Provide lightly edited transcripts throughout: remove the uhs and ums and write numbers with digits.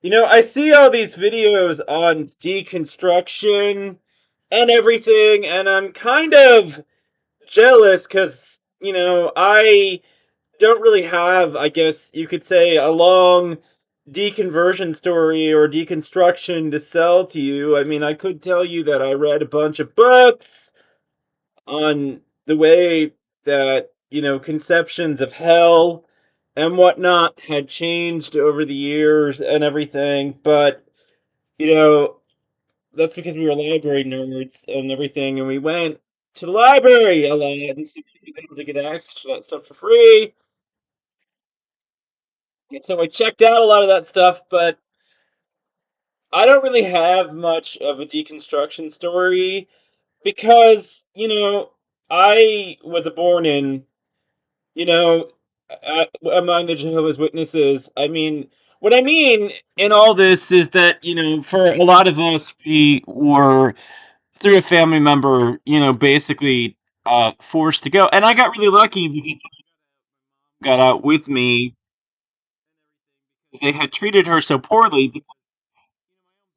I see all these videos on deconstruction and everything, and I'm kind of jealous because, I don't really have, I guess you could say, a long deconversion story or deconstruction to sell to you. I mean, I could tell you that I read a bunch of books on the way that, conceptions of hell and whatnot had changed over the years and everything, but you know, that's because we were library nerds and everything, and we went to the library a lot, and so we were able to get access to that stuff for free. And so I checked out a lot of that stuff, but I don't really have much of a deconstruction story because, I was born in, you know, among the Jehovah's Witnesses. I mean, what I mean in all this is that, for a lot of us, we were through a family member, basically forced to go. And I got really lucky because he got out with me. They had treated her so poorly. The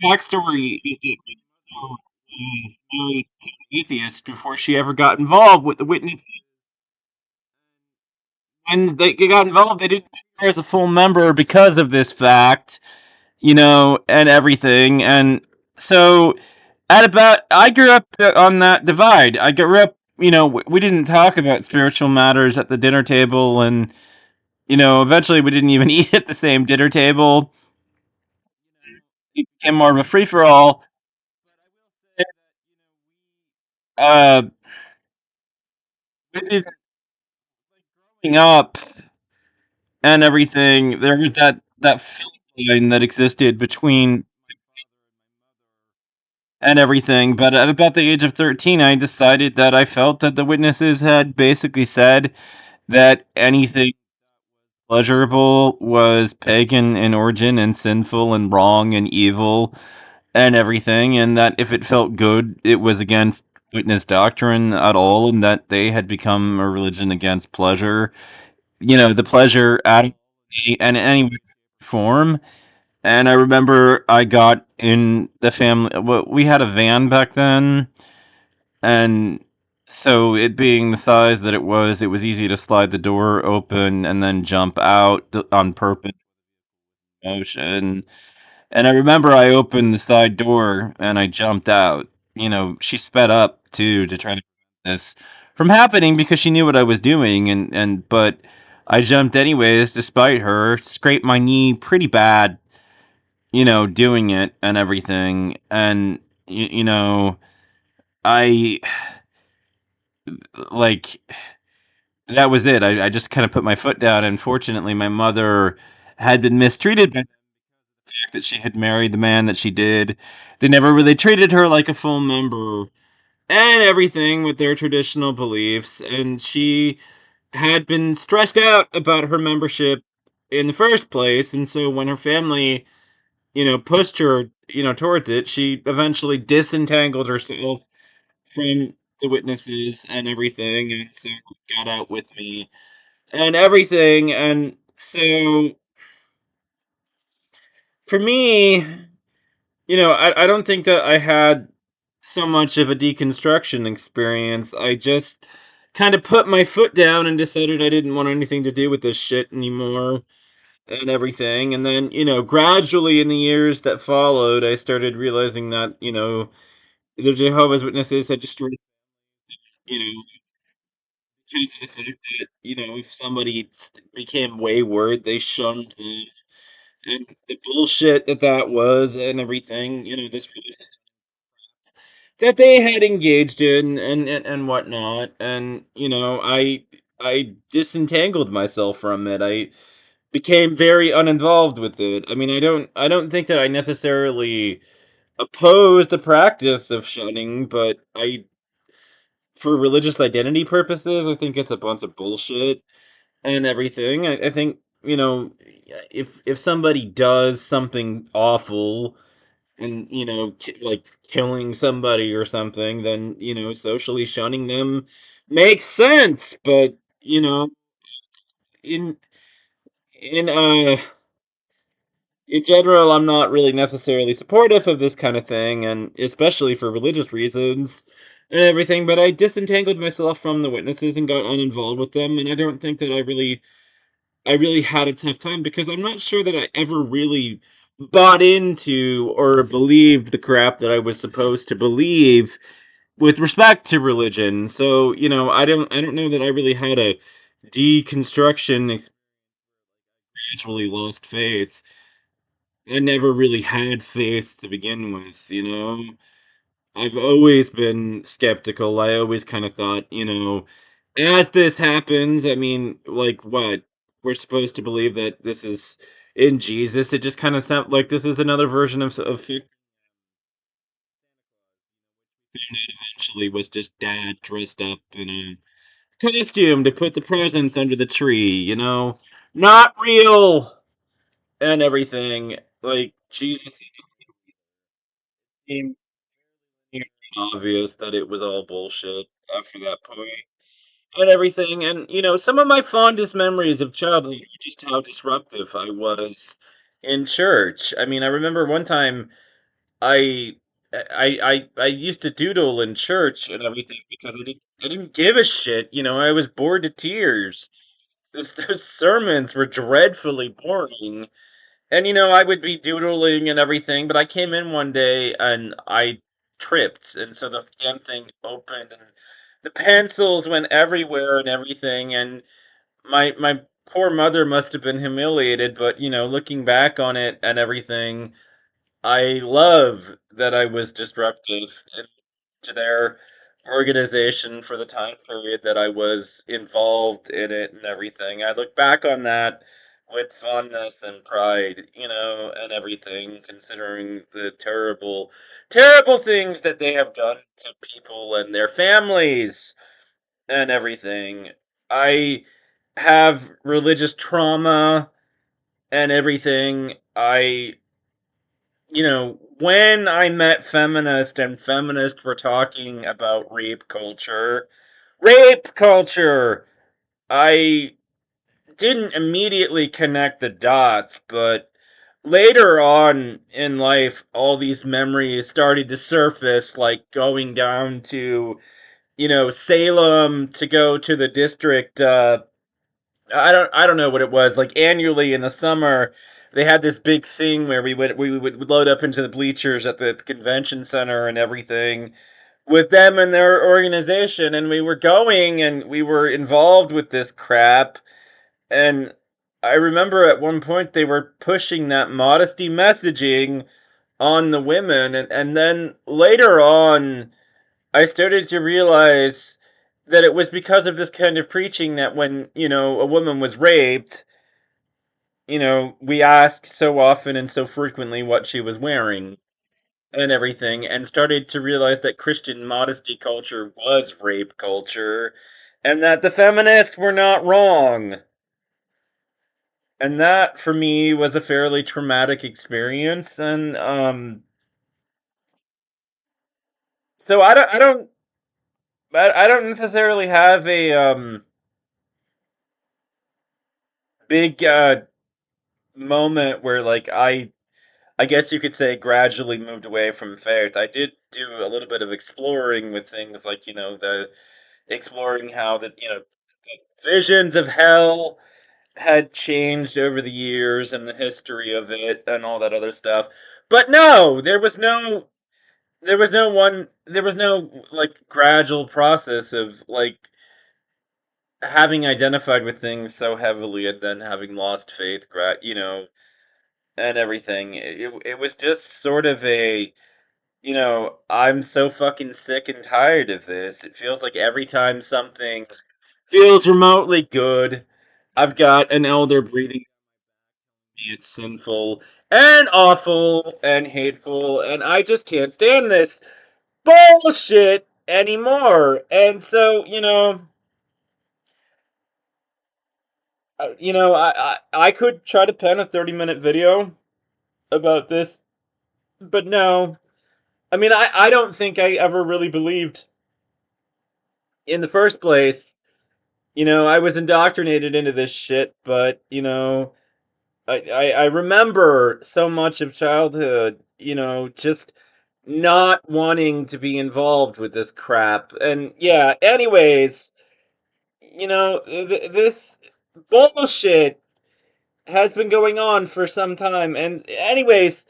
backstory is very atheist before she ever got involved with the witness. And they got involved. They didn't treat her as a full member because of this fact, and everything. And so I grew up on that divide. I grew up, we didn't talk about spiritual matters at the dinner table, and eventually we didn't even eat at the same dinner table. It became more of a free for all. Uh, growing up and everything, there was that feeling line that existed between and everything. But at about the age of 13, I decided that I felt that the witnesses had basically said that anything pleasurable was pagan in origin and sinful and wrong and evil and everything, and that if it felt good, it was against witness doctrine at all, and that they had become a religion against pleasure. The pleasure at any form. And I remember I got in the family. Well, we had a van back then, and so it being the size that it was easy to slide the door open and then jump out on purpose motion. And I remember I opened the side door and I jumped out. She sped up too to try to prevent this from happening because she knew what I was doing, and but I jumped anyways despite her, scraped my knee pretty bad, doing it and everything. And I like that was it. I just kind of put my foot down, and fortunately my mother had been mistreated by the fact that she had married the man that she did. They never really treated her like a full member and everything with their traditional beliefs, and she had been stressed out about her membership in the first place. And so when her family, pushed her, towards it, she eventually disentangled herself from the witnesses and everything, and so got out with me and everything. And so for me, I don't think that I had so much of a deconstruction experience. I just kind of put my foot down and decided I didn't want anything to do with this shit anymore and everything. And then, gradually in the years that followed, I started realizing that, the Jehovah's Witnesses had destroyed, know, because of the fact that, if somebody became wayward, they shunned them. And the bullshit that was and everything, this that they had engaged in and whatnot. And I disentangled myself from it. I became very uninvolved with it. I mean, I don't think that I necessarily oppose the practice of shunning, but I for religious identity purposes, I think it's a bunch of bullshit and everything. I think, if somebody does something awful and like killing somebody or something, then socially shunning them makes sense. But in in in general, I'm not really necessarily supportive of this kind of thing, and especially for religious reasons and everything. But I disentangled myself from the witnesses and got uninvolved with them, and I don't think that I really had a tough time because I'm not sure that I ever really bought into or believed the crap that I was supposed to believe with respect to religion. So, I don't know that I really had a deconstruction gradually lost faith. I never really had faith to begin with, you know? I've always been skeptical. I always kind of thought, as this happens, I mean, like what? We're supposed to believe that this is in Jesus. It just kind of sounds like this is another version of found out eventually was just dad dressed up in a costume to put the presents under the tree, Not real and everything. Like Jesus became obvious that it was all bullshit after that point and everything. And some of my fondest memories of childhood are just how disruptive I was in church. I mean, I remember one time I I used to doodle in church and everything because I didn't give a shit. I was bored to tears. Those sermons were dreadfully boring. And I would be doodling and everything, but I came in one day and I tripped, and so the damn thing opened, and the pencils went everywhere and everything, and my poor mother must have been humiliated, but looking back on it and everything, I love that I was disruptive to their organization for the time period that I was involved in it and everything. I look back on that with fondness and pride, and everything, considering the terrible, terrible things that they have done to people and their families and everything. I have religious trauma and everything. When I met feminists and feminists were talking about rape culture, I didn't immediately connect the dots, but later on in life, all these memories started to surface, like going down to, Salem to go to the district I don't know what it was. Like annually in the summer, they had this big thing where we would load up into the bleachers at the convention center and everything with them and their organization, and we were going and we were involved with this crap. And I remember at one point they were pushing that modesty messaging on the women, and then later on I started to realize that it was because of this kind of preaching that when, a woman was raped, we asked so often and so frequently what she was wearing and everything, and started to realize that Christian modesty culture was rape culture, and that the feminists were not wrong. And that for me was a fairly traumatic experience, and so I don't necessarily have a big moment where like I guess you could say gradually moved away from faith. I did do a little bit of exploring with things like, the exploring how the visions of hell had changed over the years and the history of it and all that other stuff. But no, there was no like gradual process of like having identified with things so heavily and then having lost faith, and everything. It was just sort of I'm so fucking sick and tired of this. It feels like every time something feels remotely good, I've got an elder breathing me it's sinful and awful and hateful, and I just can't stand this bullshit anymore. And so, I could try to pen a 30-minute video about this, but no. I mean, I don't think I ever really believed in the first place. I was indoctrinated into this shit, but, I remember so much of childhood, just not wanting to be involved with this crap. And yeah, anyways, this bullshit has been going on for some time. And anyways,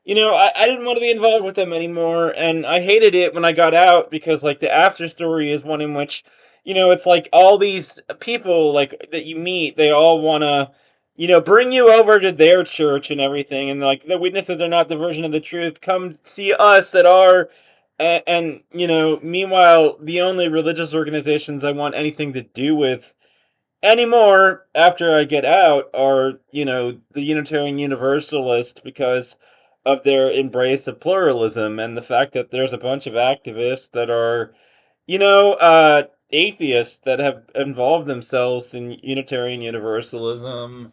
I didn't want to be involved with them anymore, and I hated it when I got out because like the after story is one in which, it's like all these people like that you meet, they all want to, bring you over to their church and everything, and like the witnesses are not the version of the truth. Come see us that are. And meanwhile, the only religious organizations I want anything to do with anymore after I get out are, the Unitarian Universalist because of their embrace of pluralism and the fact that there's a bunch of activists that are, atheists that have involved themselves in Unitarian Universalism.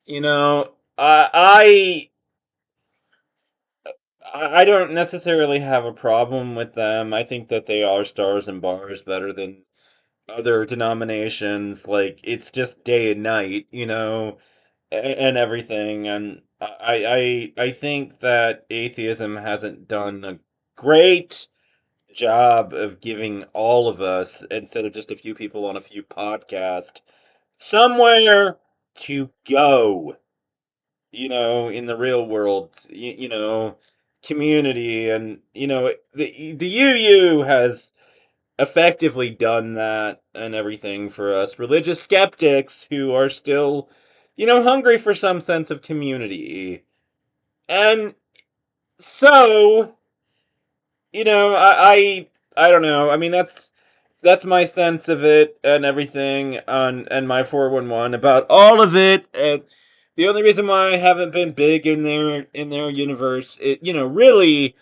You know, I don't necessarily have a problem with them. I think that they are stars and bars better than other denominations. Like it's just day and night, and everything. And I think that atheism hasn't done a great job of giving all of us, instead of just a few people on a few podcasts, somewhere to go, in the real world, community. And the UU has effectively done that and everything for us religious skeptics who are still, hungry for some sense of community. And so, I don't know. I mean, that's my sense of it and everything on and my 411 about all of it. And the only reason why I haven't been big in their universe, really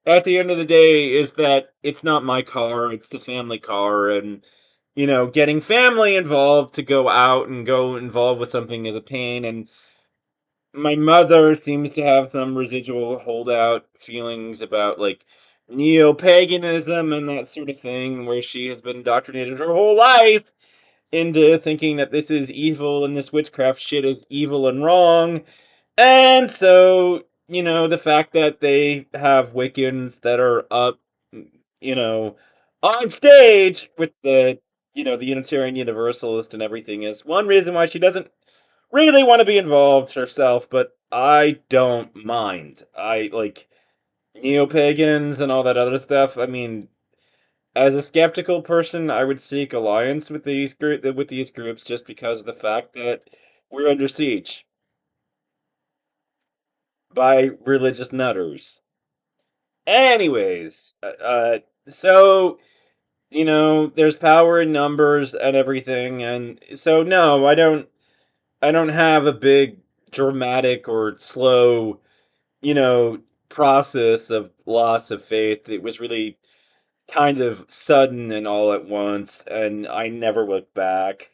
at the end of the day is that it's not my car, it's the family car. And getting family involved to go out and go involved with something is a pain. And my mother seems to have some residual holdout feelings about like neo-paganism and that sort of thing, where she has been indoctrinated her whole life into thinking that this is evil and this witchcraft shit is evil and wrong. And so, the fact that they have Wiccans that are up, you know, on stage with the Unitarian Universalist and everything is one reason why she doesn't really want to be involved herself, but I don't mind. I like neo-pagans and all that other stuff. I mean, as a skeptical person, I would seek alliance with these groups just because of the fact that we're under siege by religious nutters. Anyways, so there's power in numbers and everything, and so no, I don't have a big dramatic or slow, you know, process of loss of faith. It was really kind of sudden and all at once, and I never looked back.